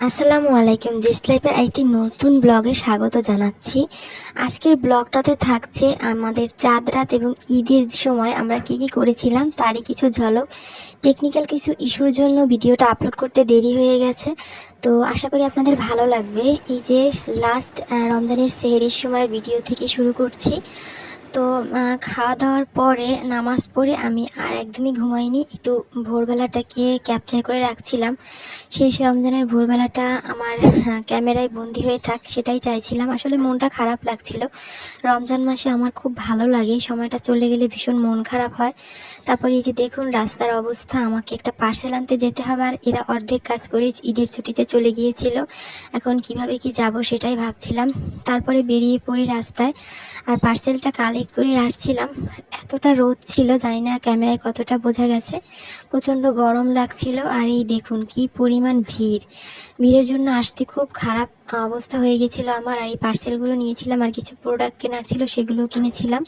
আসসালামু আলাইকুম। জেস্ট লাইফের একটি নতুন ব্লগে স্বাগত জানাচ্ছি। আজকের ব্লগটাতে থাকছে আমাদের চাঁদ রাত এবং ঈদের সময় আমরা কি করেছিলাম তারই কিছু ঝলক। টেকনিক্যাল কিছু ইস্যুর জন্য ভিডিওটা আপলোড করতে দেরি হয়ে গেছে, তো আশা করি আপনাদের ভালো লাগবে। এই যে লাস্ট রমজানের সেহরির সময়ের ভিডিও থেকে শুরু করছি। তো খাওয়া দাওয়ার পরে নামাজ পড়ে আমি আর একদমই ঘুমাইনি, একটু ভোরবেলাটাকে ক্যাপচার করে রাখছিলাম। শেষ রমজানের ভোরবেলাটা আমার ক্যামেরায় বন্দি হয়ে থাক, সেটাই চাইছিলাম। আসলে মনটা খারাপ লাগছিল। রমজান মাসে আমার খুব ভালো লাগে, সময়টা চলে গেলে ভীষণ মন খারাপ হয়। তারপরে এই যে দেখুন রাস্তার অবস্থা, আমাকে একটা পার্সেল আনতে যেতে হবে, আর এরা অর্ধেক কাজ করে ঈদের ছুটিতে চলে গিয়েছিল। এখন কিভাবে কি যাব সেটাই ভাবছিলাম। তারপরে বেরিয়ে পড়ি রাস্তায়, আর পার্সেলটা কালেক্ট করে আসছিলাম। এতটা রোদ ছিল, জানি না ক্যামেরায় কতটা বোঝা গেছে, প্রচণ্ড গরম লাগছিল। আর এই দেখুন কি পরিমাণ ভিড়ের জন্য আসতে খুব খারাপ অবস্থা হয়ে গেছিলো আমার। আর এই পার্সেলগুলো নিয়েছিলাম, আর কিছু প্রোডাক্ট কেনার ছিল সেগুলোও কিনেছিলাম।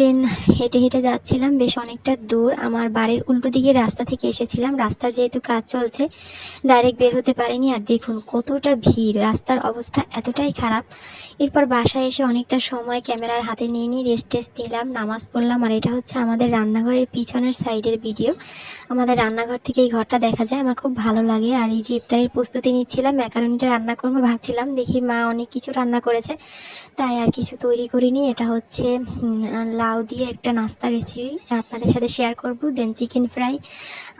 দেন হেঁটে হেঁটে যাচ্ছিলাম বেশ অনেকটা দূর। আমার বাড়ির উল্টো দিকে রাস্তা থেকে এসেছিলাম, রাস্তার যেহেতু কাজ চলছে ডাইরেক্ট বের হতে পারিনি। আর দেখুন কতটা ভিড়, রাস্তার অবস্থা এতটাই খারাপ। এরপর বাসায় এসে অনেকটা সময় ক্যামেরার হাতে নিয়ে রেস্ট টেস্ট নিলাম, নামাজ পড়লাম। আর এটা হচ্ছে আমাদের রান্নাঘরের পিছনের সাইডের ভিডিও। আমাদের রান্নাঘর থেকে এই ঘরটা দেখা যায়, আমার খুব ভালো লাগে। আর এই যে ইফতারের প্রস্তুতি নিচ্ছিলাম, ম্যাকারনিটা রান্না করবো ভাবছিলাম, দেখি মা অনেক কিছু রান্না করেছে, তাই আর কিছু তৈরি করিনি। এটা হচ্ছে লাউ দিয়ে একটা নাস্তা রেসিপি আপনাদের সাথে শেয়ার করব। দেন চিকেন ফ্রাই,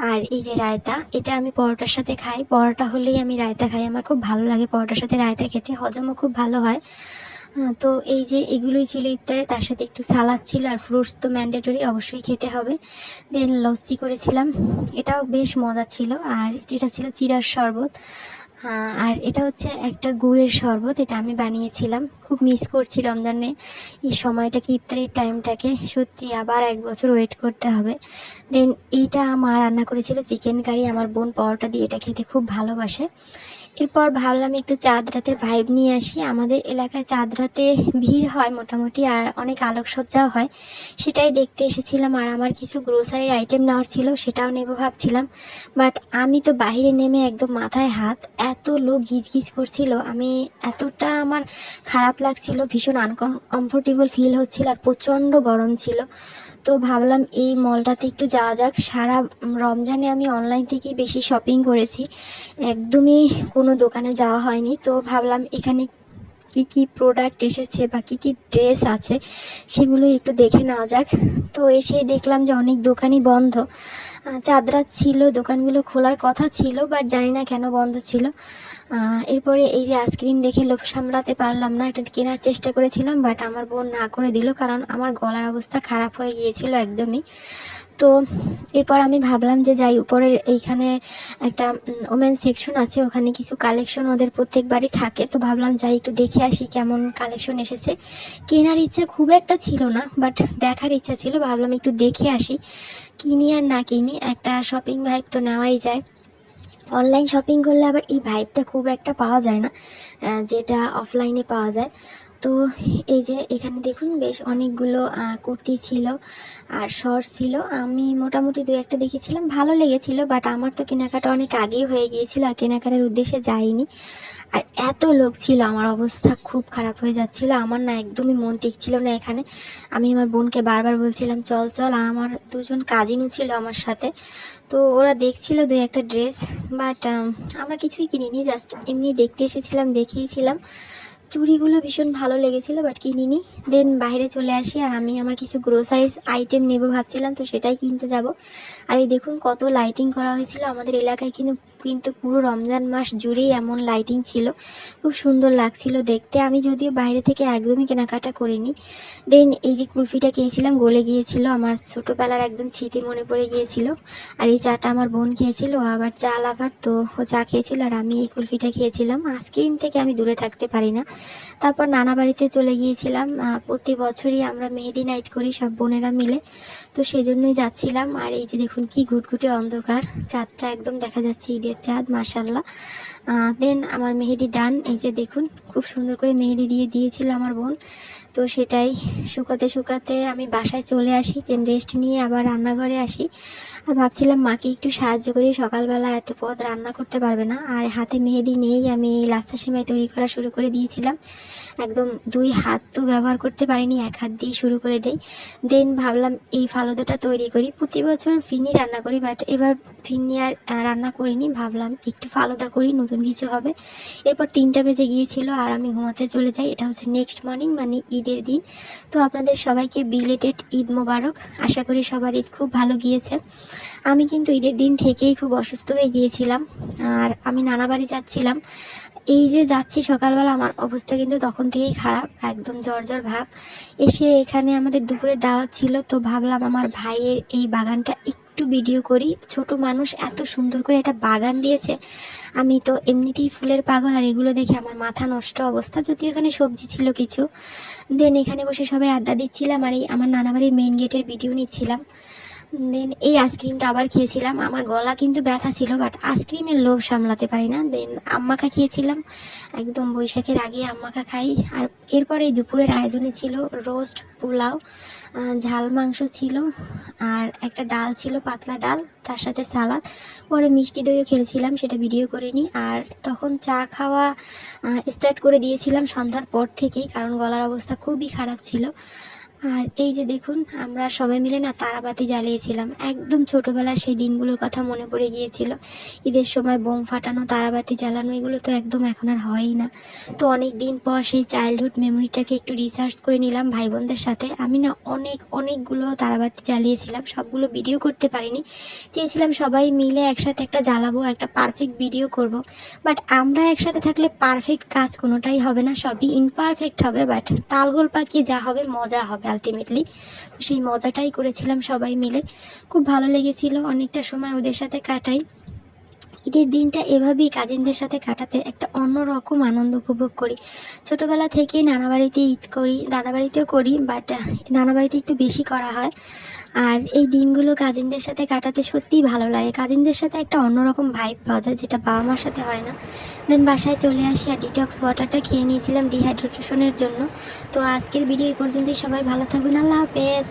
আর এই যে রায়তা, এটা আমি পরোটার সাথে খাই। পরোটা হলেই আমি রায়তা খাই, আমার খুব ভালো লাগে পরোটার সাথে রায়তা খেতে, হজমও খুব ভালো হয়। তো এই যে এগুলোই ছিল ইফতারে, তার সাথে একটু সালাদ ছিল, আর ফ্রুটস তো ম্যান্ডেটরি, অবশ্যই খেতে হবে। দেন লস্যি করেছিলাম, এটাও বেশ মজা ছিল। আর যেটা ছিল চিড়ার শরবত, আর এটা হচ্ছে একটা গুড়ের শরবত, এটা আমি বানিয়েছিলাম। খুব মিস করছি রমজানে এই সময়টাকে, ইফতারের টাইমটাকে। সত্যি আবার এক বছর ওয়েট করতে হবে। দেন এইটা মা রান্না করেছিল চিকেন কারি, আমার বোন পরোটা দিয়ে এটা খেতে খুব ভালোবাসে। এরপর ভাবলাম একটু চাঁদ রাতের ভাইব নিয়ে আসি। আমাদের এলাকায় চাঁদ রাতে ভিড় হয় মোটামুটি, আর অনেক আলোকসজ্জাও হয়, সেটাই দেখতে এসেছিলাম। আর আমার কিছু গ্রোসারির আইটেম নেওয়ার ছিল, সেটাও নেব ভাবছিলাম। বাট আমি তো বাইরে নেমে একদম মাথায় হাত, এত লোক গিজগিজ করছিল, আমি এতটা আমার খারাপ লাগছিল, ভীষণ আনকমফোর্টেবল ফিল হচ্ছিল, আর প্রচণ্ড গরম ছিল। তো ভাবলাম এই মলটাতে একটু যাওয়া যাক। সারা রমজানে আমি অনলাইন থেকেই বেশি শপিং করেছি, একদমই কোনো দোকানে যাওয়া হয়নি। তো ভাবলাম এখানে কি কি প্রোডাক্ট এসেছে বা কি কি ড্রেস আছে সেগুলো একটু দেখে নেওয়া যাক। তো এসেই দেখলাম যে অনেক দোকানই বন্ধ। চাঁদ রাত ছিল, দোকানগুলো খোলার কথা ছিল, বাট জানি না কেন বন্ধ ছিল। এরপরে এই যে আইসক্রিম দেখে লোভ সামলাতে পারলাম না, এটা কেনার চেষ্টা করেছিলাম, বাট আমার বোন না করে দিল, কারণ আমার গলার অবস্থা খারাপ হয়ে গিয়েছিল একদমই। তো এরপর আমি ভাবলাম যে যাই, উপরের এইখানে একটা ওমেন সেকশন আছে, ওখানে কিছু কালেকশন ওদের প্রত্যেকবারই থাকে। তো ভাবলাম যাই একটু দেখে আসি কেমন কালেকশন এসেছে। কেনার ইচ্ছা খুব একটা ছিল না, বাট দেখার ইচ্ছা ছিল, ভাবলাম একটু দেখে আসি। কিনি আর না কিনি, একটা শপিং ভাইব তো নেওয়াই যায়। অনলাইন শপিং করলে আবার এই ভাইবটা খুব একটা পাওয়া যায় না, যেটা অফলাইনে পাওয়া যায়। তো এই যে এখানে দেখুন বেশ অনেকগুলো কুর্তি ছিল আর শর্টস ছিল। আমি মোটামুটি দু একটা দেখেছিলাম, ভালো লেগেছিল, বাট আমার তো কেনাকাটা অনেক আগেই হয়ে গিয়েছিল, আর কেনাকাটার উদ্দেশ্যে যাইনি। আর এত লোক ছিল, আমার অবস্থা খুব খারাপ হয়ে যাচ্ছিল, আমার না একদমই মন টিকছিল না এখানে। আমি আমার বোনকে বারবার বলছিলাম চল চল, আর আমার দুজন কাজিনও ছিল আমার সাথে। তো ওরা দেখছিল দু একটা ড্রেস, বাট আমরা কিছুই কিনিনি, জাস্ট এমনি দেখতে এসেছিলাম, দেখিয়েছিলাম। চুড়িগুলো ভীষণ ভালো লেগেছিলো, বাট কিনিনি। দেন বাইরে চলে আসি, আর আমি আমার কিছু গ্রোসারিজ আইটেম নেব ভাবছিলাম, তো সেটাই কিনতে যাব। আর এই দেখুন কত লাইটিং করা হয়েছিল আমাদের এলাকায়, কিন্তু কিন্তু পুরো রমজান মাস জুড়েই এমন লাইটিং ছিল, খুব সুন্দর লাগছিল দেখতে। আমি যদিও বাইরে থেকে একদমই কেনাকাটা করিনি। দেন এই যে কুলফিটা খেয়েছিলাম, গলে গিয়েছিল, আমার ছোটোবেলার একদম স্মৃতি মনে পড়ে গিয়েছিল। আর এই চাটা আমার বোন খেয়েছিল, ও আবার চা লাভার, তো ও চা খেয়েছিল, আর আমি এই কুলফিটা খেয়েছিলাম। আইসক্রিম থেকে আমি দূরে থাকতে পারি না। তারপর নানা বাড়িতে চলে গিয়েছিলাম, প্রতি বছরই আমরা মেহেদি নাইট করি সব বোনেরা মিলে, তো সেই জন্যই যাচ্ছিলাম। আর এই যে দেখুন কি ঘুটঘুটে অন্ধকার, চাঁদটা একদম দেখা যাচ্ছে ঈদের ঈদের চাঁদ, মাশাল্লাহ। দেন আমার মেহেদি ডান, এই যে দেখুন খুব সুন্দর করে মেহেদি দিয়েছিল আমার বোন। তো সেটাই শুকাতে শুকাতে আমি বাসায় চলে আসি, দেন রেস্ট নিয়ে আবার রান্নাঘরে আসি। আর ভাবছিলাম মাকে একটু সাহায্য করি, সকালবেলা এত পদ রান্না করতে পারবে না, আর হাতে মেহেদি নেই। আমি লাচ্ছা সেমাই তৈরি করা শুরু করে দিয়েছিলাম, একদম 2 হাত তো ব্যবহার করতে পারিনি, 1 হাত দিয়ে শুরু করে দেই। দেন ভাবলাম এই ফালুদাটা তৈরি করি। প্রতি বছর ফিরনি রান্না করি, বাট এবার ফিরনি আর রান্না করিনি, ভাবলাম একটু ফালুদা করি, নতুন কিছু হবে। এরপর 3টা বেজে গিয়েছিল আর আমি ঘুমাতে চলে যাই। এটা হচ্ছে নেক্সট মর্নিং, মানে ঈদের দিন। তো আপনাদের সবাইকে বিলেটেড ঈদ মোবারক। আশা করি সবার ঈদ খুব ভালো গিয়েছে। আমি কিন্তু ঈদের দিন থেকেই খুব অসুস্থ হয়ে গিয়েছিলাম, আর আমি নানা বাড়ি যাচ্ছিলাম। এই যে যাচ্ছি সকালবেলা, আমার অবস্থা কিন্তু তখন থেকেই খারাপ, একদম জ্বর ভাব। এসে এখানে আমাদের দুপুরে দাওয়াত ছিল, তো ভাবলাম আমার ভাইয়ের এই বাগানটা একটু ভিডিও করি। ছোট মানুষ এত সুন্দর করে একটা বাগান দিয়েছে। আমি তো এমনিতেই ফুলের পাগল, আর এগুলো দেখে আমার মাথা নষ্ট অবস্থা। যদিও এখানে সবজি ছিল কিছু। দেন এখানে বসে সবাই আড্ডা দিচ্ছিলাম, আর এই আমার নানাবাড়ির মেইন গেটের ভিডিও নিচ্ছিলাম। দেন এই আইসক্রিমটা আবার খেয়েছিলাম। আমার গলা কিন্তু ব্যথা ছিল, বাট আইসক্রিমের লোভ সামলাতে পারি না। দেন আম্মাখা খেয়েছিলাম, একদম বৈশাখের আগে আম্মাখা খাই। আর এরপরে দুপুরের আয়োজনে ছিল রোস্ট, পোলাও, ঝাল মাংস ছিল, আর একটা ডাল ছিল, পাতলা ডাল, তার সাথে সালাদ। পরে মিষ্টি দইও খেয়েছিলাম, সেটা ভিডিও করিনি। আর তখন চা খাওয়া স্টার্ট করে দিয়েছিলাম সন্ধ্যার পর থেকেই, কারণ গলার অবস্থা খুবই খারাপ ছিল। আর এই যে দেখুন, আমরা সবাই মিলে না তারাবাতি জ্বালিয়েছিলাম। একদম ছোটোবেলার সেই দিনগুলোর কথা মনে পড়ে গিয়েছিল। ঈদের সময় বোম ফাটানো, তারাবাতি জ্বালানো, এগুলো তো একদম এখন আর হয়ই না। তো অনেক দিন পর সেই চাইল্ডহুড মেমোরিটাকে একটু রিসার্চ করে নিলাম ভাই বোনদের সাথে। আমি না অনেকগুলো তারাবাতি জ্বালিয়েছিলাম, সবগুলো ভিডিও করতে পারিনি। চেয়েছিলাম সবাই মিলে একসাথে একটা জ্বালাবো, একটা পারফেক্ট ভিডিও করব। বাট আমরা একসাথে থাকলে পারফেক্ট কাজ কোনোটাই হবে না, সবই ইমপারফেক্ট হবে। বাট তালগোল পাকিয়ে যা হবে মজা হবে আলটিমেটলি। তো সেই মজাটাই করেছিলাম সবাই মিলে, খুব ভালো লেগেছিল। অনেকটা সময় ওদের সাথে কাটাই। ঈদের দিনটা এভাবেই কাজিনদের সাথে কাটাতে একটা অন্যরকম আনন্দ উপভোগ করি। ছোটোবেলা থেকেই নানা বাড়িতে ঈদ করি, দাদা বাড়িতেও করি, বাট নানা বাড়িতে একটু বেশি করা হয়। আর এই দিনগুলো কাজিনদের সাথে কাটাতে সত্যিই ভালো লাগে। কাজিনদের সাথে একটা অন্যরকম ভাইব পাওয়া যায়, যেটা বাবা মার সাথে হয় না। দেন বাসায় চলে আসি, আর ডিটক্স ওয়াটারটা খেয়ে নিয়েছিলাম ডিহাইড্রেশনের জন্য। তো আজকের ভিডিও এই পর্যন্তই। সবাই ভালো থাকবেন, আল্লাহ হাফেজ।